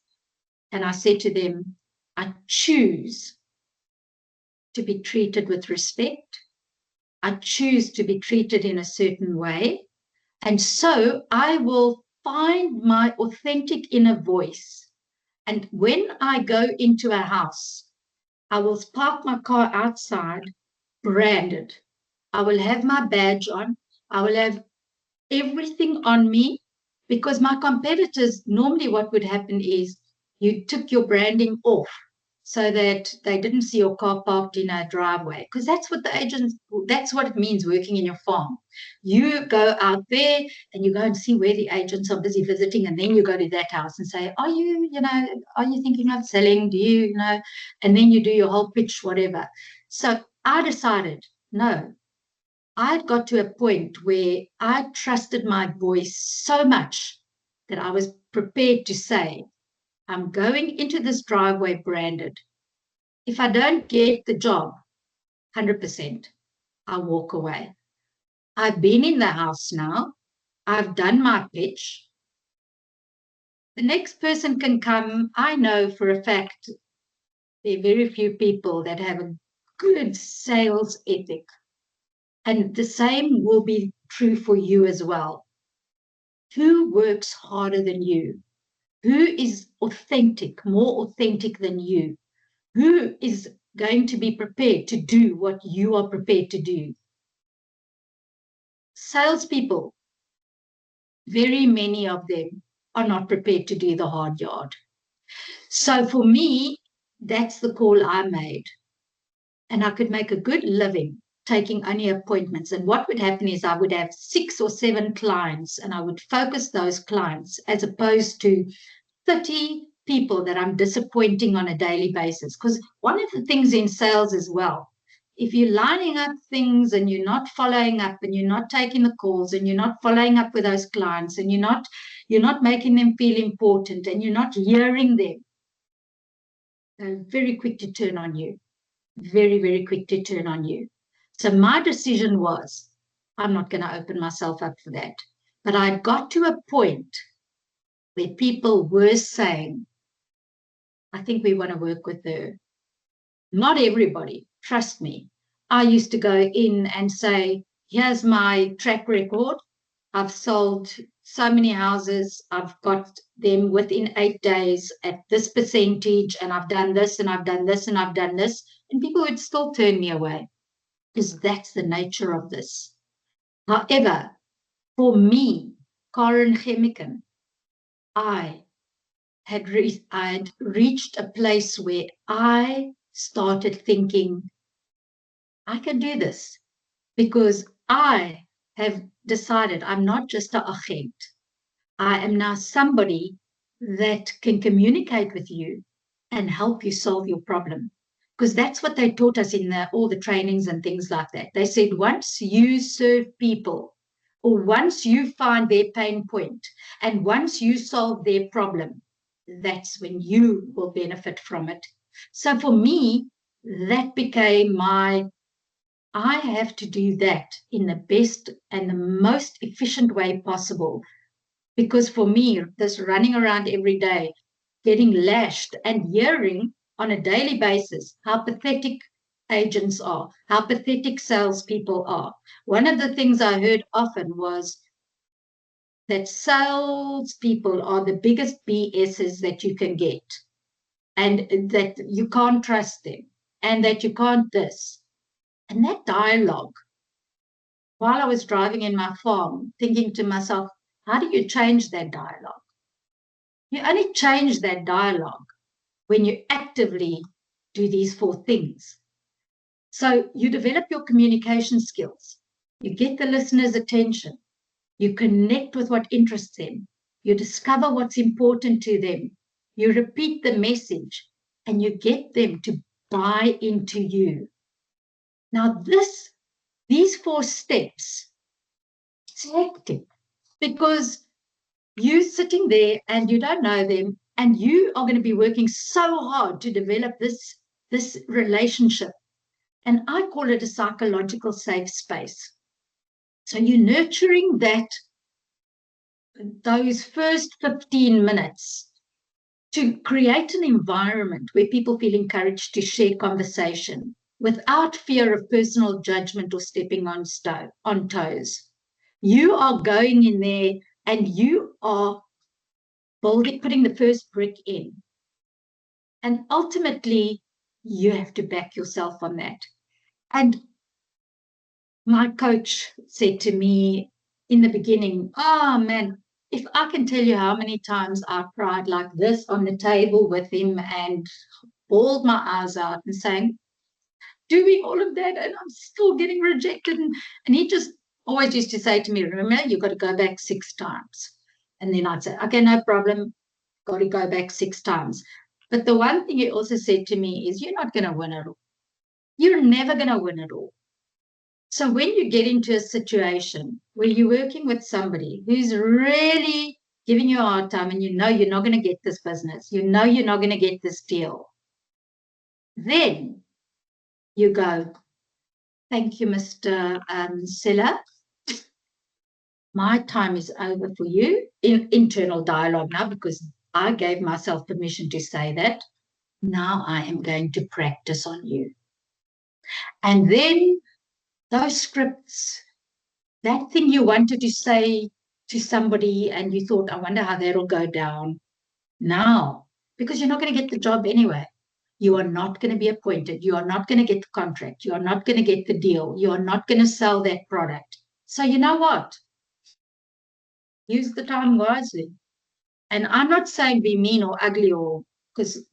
And I said to them, I choose to be treated with respect. I choose to be treated in a certain way. And so I will find my authentic inner voice. And when I go into a house, I will park my car outside, branded. I will have my badge on. I will have everything on me, because my competitors, normally what would happen is you took your branding off so that they didn't see your car parked in a driveway, because that's what that's what it means working in your farm. You go out there and you go and see where the agents are busy visiting, and then you go to that house and say, are you thinking of selling? Do you know? And then you do your whole pitch, whatever. So I decided, no, I'd got to a point where I trusted my voice so much that I was prepared to say, I'm going into this driveway branded. If I don't get the job, 100%, I'll walk away. I've been in the house now. I've done my pitch. The next person can come. I know for a fact there are very few people that have a good sales ethic. And the same will be true for you as well. Who works harder than you? Who is authentic, more authentic than you? Who is going to be prepared to do what you are prepared to do? Salespeople, very many of them are not prepared to do the hard yard. So for me, that's the call I made. And I could make a good living taking only appointments. And what would happen is I would have 6 or 7 clients, and I would focus those clients as opposed to 30 people that I'm disappointing on a daily basis. Because one of the things in sales as well, if you're lining up things and you're not following up and you're not taking the calls and you're not following up with those clients and you're not making them feel important and you're not hearing them, they're very quick to turn on you. Very, very quick to turn on you. So my decision was, I'm not going to open myself up for that. But I got to a point where people were saying, I think we want to work with her. Not everybody, trust me. I used to go in and say, here's my track record. I've sold so many houses. I've got them within 8 days at this percentage, and I've done this, and I've done this, and I've done this. And people would still turn me away because that's the nature of this. However, for me, Karin Gemmeken, I had reached a place where I started thinking, I can do this because I have decided I'm not just an agent. I am now somebody that can communicate with you and help you solve your problem. Because that's what they taught us in all the trainings and things like that. They said, once you serve people, or once you find their pain point, and once you solve their problem, that's when you will benefit from it. So for me, that became I have to do that in the best and the most efficient way possible. Because for me, this running around every day, getting lashed and hearing on a daily basis how pathetic agents are, how pathetic salespeople are. One of the things I heard often was that salespeople are the biggest BSs that you can get, and that you can't trust them, and that you can't this. And that dialogue, while I was driving in my farm, thinking to myself, how do you change that dialogue? You only change that dialogue when you actively do these 4 things. So you develop your communication skills, you get the listener's attention, you connect with what interests them, you discover what's important to them, you repeat the message, and you get them to buy into you. Now these 4 steps, it's hectic because you're sitting there and you don't know them, and you are going to be working so hard to develop this relationship. And I call it a psychological safe space. So you're nurturing those first 15 minutes to create an environment where people feel encouraged to share conversation without fear of personal judgment or stepping on toes. You are going in there and you are putting the first brick in. And ultimately, you have to back yourself on that. And my coach said to me in the beginning, oh man, if I can tell you how many times I cried like this on the table with him and bawled my eyes out and saying, doing all of that, and I'm still getting rejected. And he just always used to say to me, remember, you've got to go back 6 times. And then I'd say, okay, no problem, got to go back 6 times. But the one thing he also said to me is, you're not going to win it all. You're never going to win it all. So when you get into a situation where you're working with somebody who's really giving you a hard time and you know you're not going to get this business, you know you're not going to get this deal, then you go, thank you, Mr. Seller. My time is over for you. In internal dialogue now, because I gave myself permission to say that. Now I am going to practice on you. And then those scripts, that thing you wanted to say to somebody and you thought, I wonder how that'll go down. Now, because you're not going to get the job anyway. You are not going to be appointed. You are not going to get the contract. You are not going to get the deal. You are not going to sell that product. So you know what? Use the time wisely. And I'm not saying be mean or ugly, or because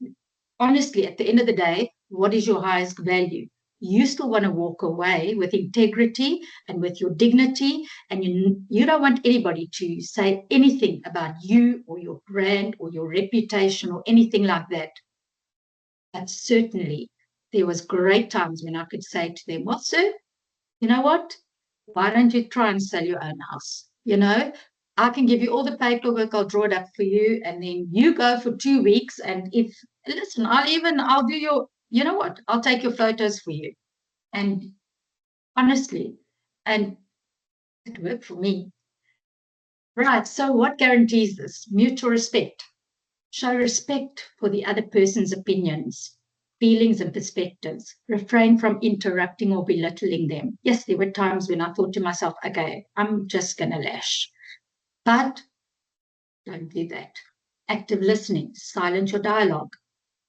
honestly, at the end of the day, what is your highest value? you still want to walk away with integrity and with your dignity, and you don't want anybody to say anything about you or your brand or your reputation or anything like that. But certainly there was great times when I could say to them, well, sir, you know what? Why don't you try and sell your own house? I can give you all the paperwork, I'll draw it up for you, and then you go for 2 weeks. And listen, I'll do I'll take your photos for you. And honestly, and it worked for me. Right. So what guarantees this? Mutual respect. Show respect for the other person's opinions, feelings, and perspectives. Refrain from interrupting or belittling them. Yes, there were times when I thought to myself, okay, I'm just going to lash. But don't do that. Active listening. Silence your dialogue.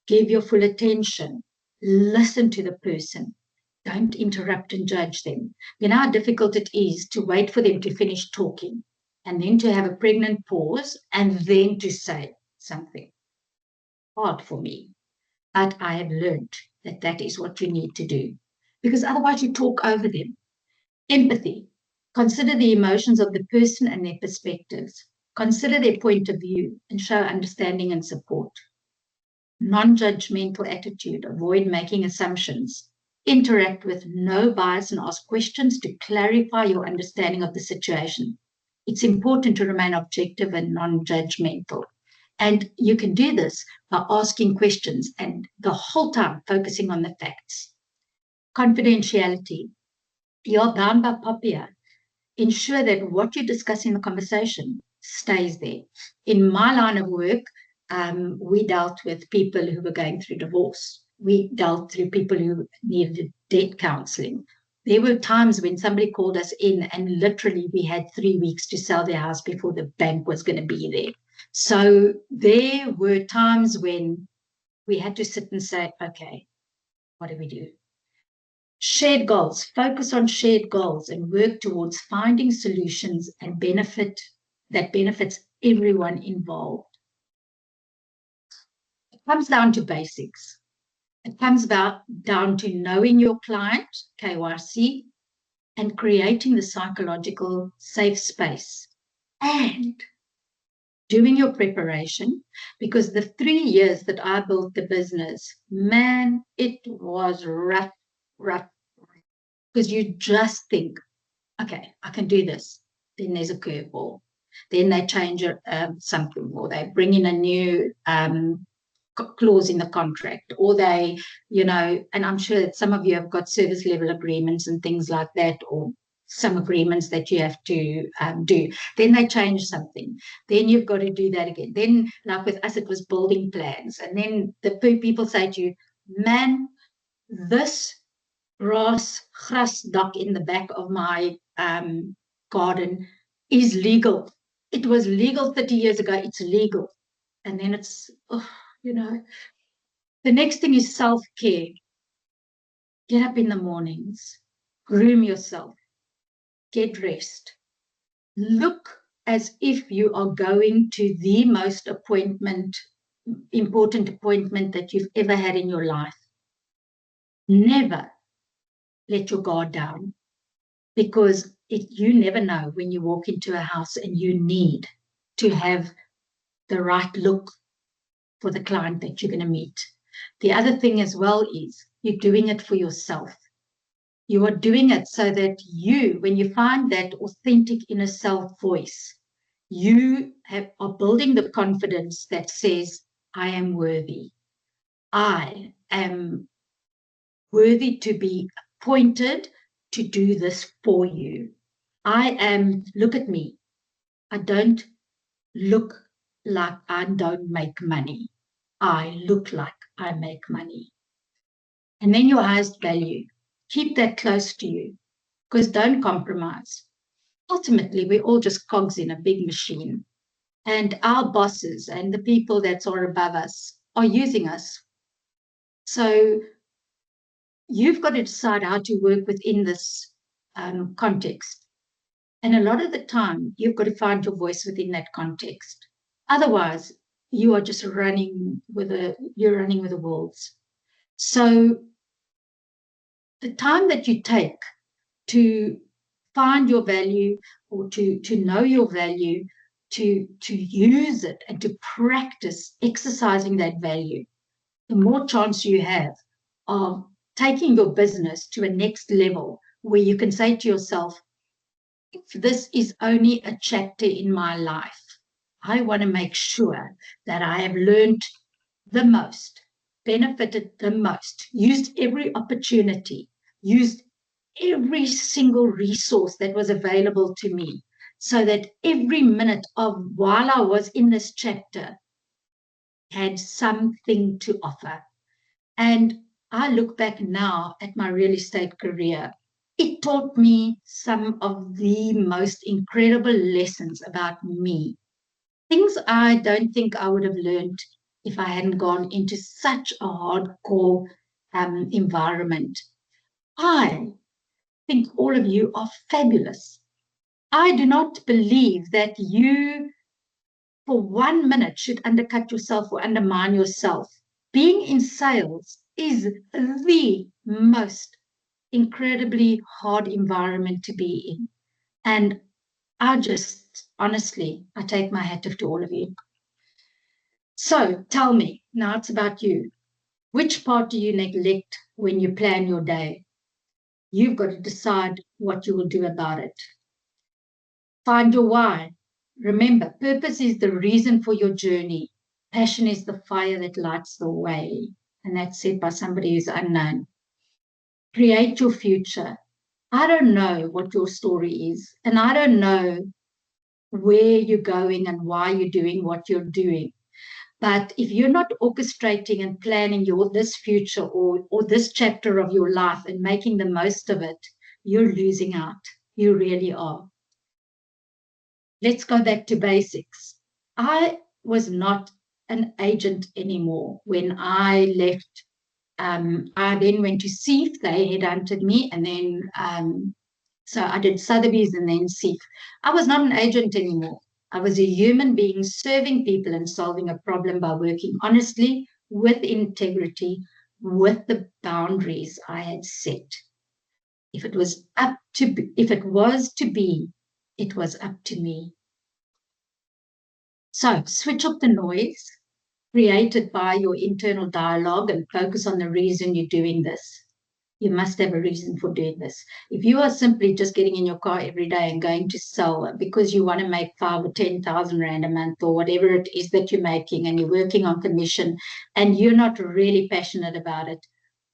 Give your full attention. Listen to the person. Don't interrupt and judge them. You know how difficult it is to wait for them to finish talking and then to have a pregnant pause and then to say something. Hard for me. But I have learned that that is what you need to do, because otherwise you talk over them. Empathy. Consider the emotions of the person and their perspectives. Consider their point of view and show understanding and support. Non-judgmental attitude. Avoid making assumptions. Interact with no bias and ask questions to clarify your understanding of the situation. It's important to remain objective and non-judgmental. And you can do this by asking questions and the whole time focusing on the facts. Confidentiality. You're bound by POPIA. Ensure that what you discuss in the conversation stays there. In my line of work, we dealt with people who were going through divorce. We dealt through people who needed debt counseling. There were times when somebody called us in and literally we had 3 weeks to sell their house before the bank was going to be there. So there were times when we had to sit and say, okay, what do we do? Shared goals. Focus on shared goals and work towards finding solutions and benefits everyone involved. It comes down to basics. It comes down to knowing your client, KYC, and creating the psychological safe space and doing your preparation, because the 3 years that I built the business, man, it was rough, because you just think, okay, I can do this. Then there's a curveball. Then they change something, or they bring in a new clause in the contract, or they, and I'm sure that some of you have got service level agreements and things like that, or some agreements that you have to do. Then they change something. Then you've got to do that again. Then, like with us, it was building plans. And then the people say to you, man, this grass duck in the back of my garden is legal. It was legal 30 years ago. It's legal. And then it's, the next thing is self-care. Get up in the mornings, groom yourself, get rest. Look as if you are going to the most important appointment that you've ever had in your life. Never let your guard down, because you never know when you walk into a house and you need to have the right look for the client that you're going to meet. The other thing as well is you're doing it for yourself. You are doing it so that when you find that authentic inner self voice, you are building the confidence that says, I am worthy. I am worthy to be appointed to do this for you. Look at me. I don't look like I don't make money. I look like I make money. And then your highest value. Keep that close to you, because don't compromise. Ultimately, we're all just cogs in a big machine. And our bosses and the people that are above us are using us. So you've got to decide how to work within this context. And a lot of the time, you've got to find your voice within that context. Otherwise, you are just running with the wolves. So the time that you take to find your value or to know your value, to use it and to practice exercising that value, the more chance you have of taking your business to a next level where you can say to yourself, if this is only a chapter in my life, I want to make sure that I have learned the most, benefited the most, used every opportunity, used every single resource that was available to me, so that every minute of while I was in this chapter had something to offer. And I look back now at my real estate career. It taught me some of the most incredible lessons about me. Things I don't think I would have learned if I hadn't gone into such a hardcore environment. I think all of you are fabulous. I do not believe that you, for 1 minute, should undercut yourself or undermine yourself. Being in sales is the most incredibly hard environment to be in. And I just, honestly, I take my hat off to all of you. So tell me, now it's about you. Which part do you neglect when you plan your day? You've got to decide what you will do about it. Find your why. Remember, purpose is the reason for your journey. Passion is the fire that lights the way. And that's said by somebody who's unknown. Create your future. I don't know what your story is, and I don't know where you're going and why you're doing what you're doing. But if you're not orchestrating and planning this future or this chapter of your life and making the most of it, you're losing out. You really are. Let's go back to basics. I was not an agent anymore when I left. I then went to SEEF. They headhunted me, and then so I did Sotheby's and then SEEF. I was not an agent anymore. I was a human being serving people and solving a problem by working honestly, with integrity, with the boundaries I had set. If it was to be, it was up to me. So switch off the noise created by your internal dialogue and focus on the reason you're doing this. You must have a reason for doing this. If you are simply just getting in your car every day and going to sell because you want to make 5 or 10,000 rand a month or whatever it is that you're making, and you're working on commission and you're not really passionate about it,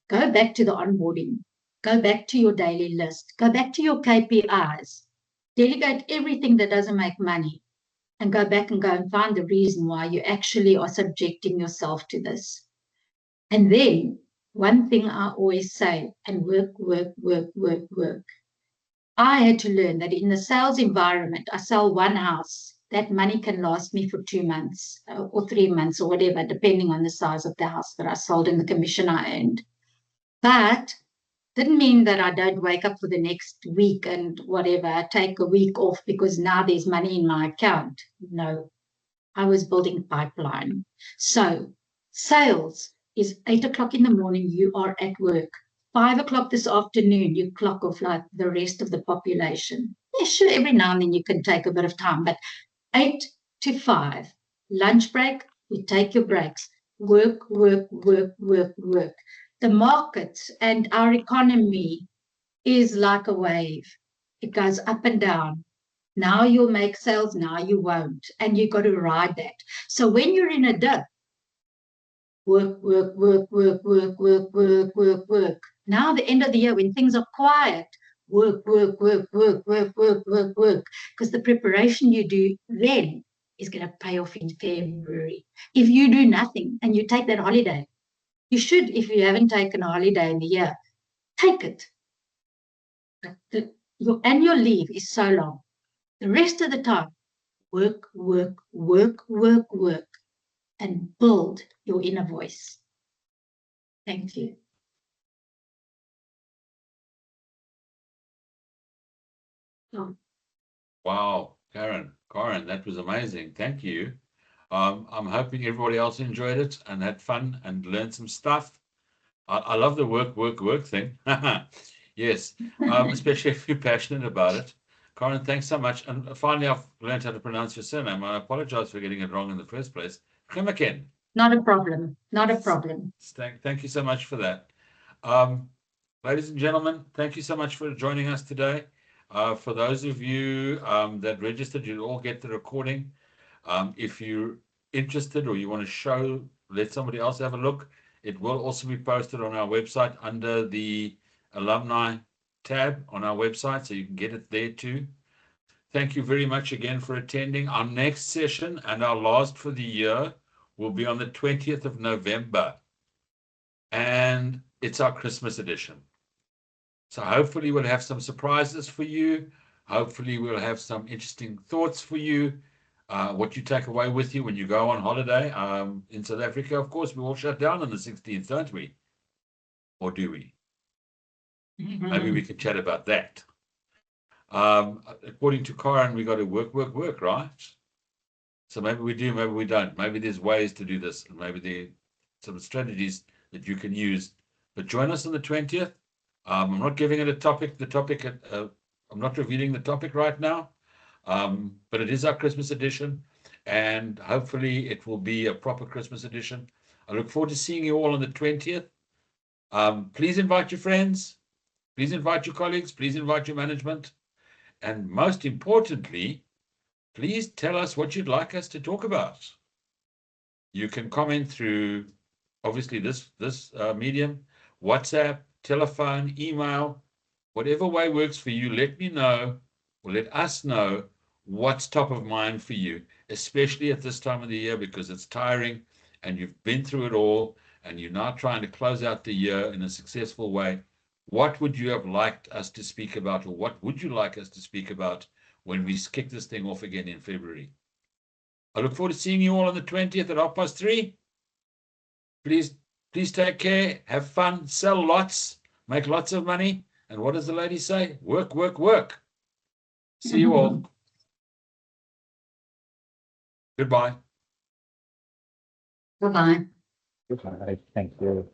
go back to the onboarding, go back to your daily list, go back to your KPIs, delegate everything that doesn't make money, and go back and go and find the reason why you actually are subjecting yourself to this. And then one thing I always say, and work, work, work, work, work. I had to learn that in the sales environment, I sell one house. That money can last me for 2 months or 3 months or whatever, depending on the size of the house that I sold and the commission I earned. But didn't mean that I don't wake up for the next week and whatever, I take a week off because now there's money in my account. No, I was building pipeline. So sales is 8 o'clock in the morning, you are at work. 5 o'clock this afternoon, you clock off like the rest of the population. Yeah, sure, every now and then you can take a bit of time, but 8 to 5, lunch break, you take your breaks. Work, work, work, work, work. The market and our economy is like a wave. It goes up and down. Now you'll make sales, now you won't. And you've got to ride that. So when you're in a dip, work, work, work, work, work, work, work, work, work. Now the end of the year when things are quiet, work, work, work, work, work, work, work, work. Because the preparation you do then is going to pay off in February. If you do nothing and you take that holiday, you should, if you haven't taken a holiday in the year, take it. Your annual leave is so long. The rest of the time, work, work, work, work, work, and build your inner voice. Thank you. Oh. Wow, Karin, that was amazing. Thank you. I'm hoping everybody else enjoyed it and had fun and learned some stuff. I love the work thing. Yes, especially if you're passionate about it. Karin, thanks so much. And finally, I've learned how to pronounce your surname. I apologize for getting it wrong in the first place. Gemmeken. Not a problem. Not a problem. Thank you so much for that. Um, Ladies and gentlemen, thank you so much for joining us today. For those of you that registered, you'll all get the recording. If you're interested or you want to let somebody else have a look, it will also be posted on our website under the alumni tab on our website, so you can get it there too. Thank you very much again for attending. Our next session and our last for the year will be on the 20th of November, and it's our Christmas edition. So hopefully we'll have some surprises for you. Hopefully we'll have some interesting thoughts for you. What you take away with you when you go on holiday. In South Africa, of course, we all shut down on the 16th, don't we? Or do we? Maybe we can chat about that. According to Karin, we got to work, right? So maybe we do, maybe we don't. Maybe there's ways to do this, and maybe there are some strategies that you can use. But join us on the 20th. I'm not giving it a topic. I'm not revealing the topic right now, but it is our Christmas edition, and hopefully it will be a proper Christmas edition. I look forward to seeing you all on the 20th. Please invite your friends. Please invite your colleagues. Please invite your management. And most importantly, please tell us what you'd like us to talk about. You can comment through, obviously, this medium, WhatsApp, telephone, email, whatever way works for you. Let me know, or let us know, what's top of mind for you, especially at this time of the year, because it's tiring and you've been through it all and you're now trying to close out the year in a successful way. What would you have liked us to speak about, or what would you like us to speak about when we kick this thing off again in February? I look forward to seeing you all on the 20th at 3:30. Please take care, have fun, sell lots, make lots of money. And what does the lady say? Work. See you all. Goodbye. Bye-bye. All right, thank you.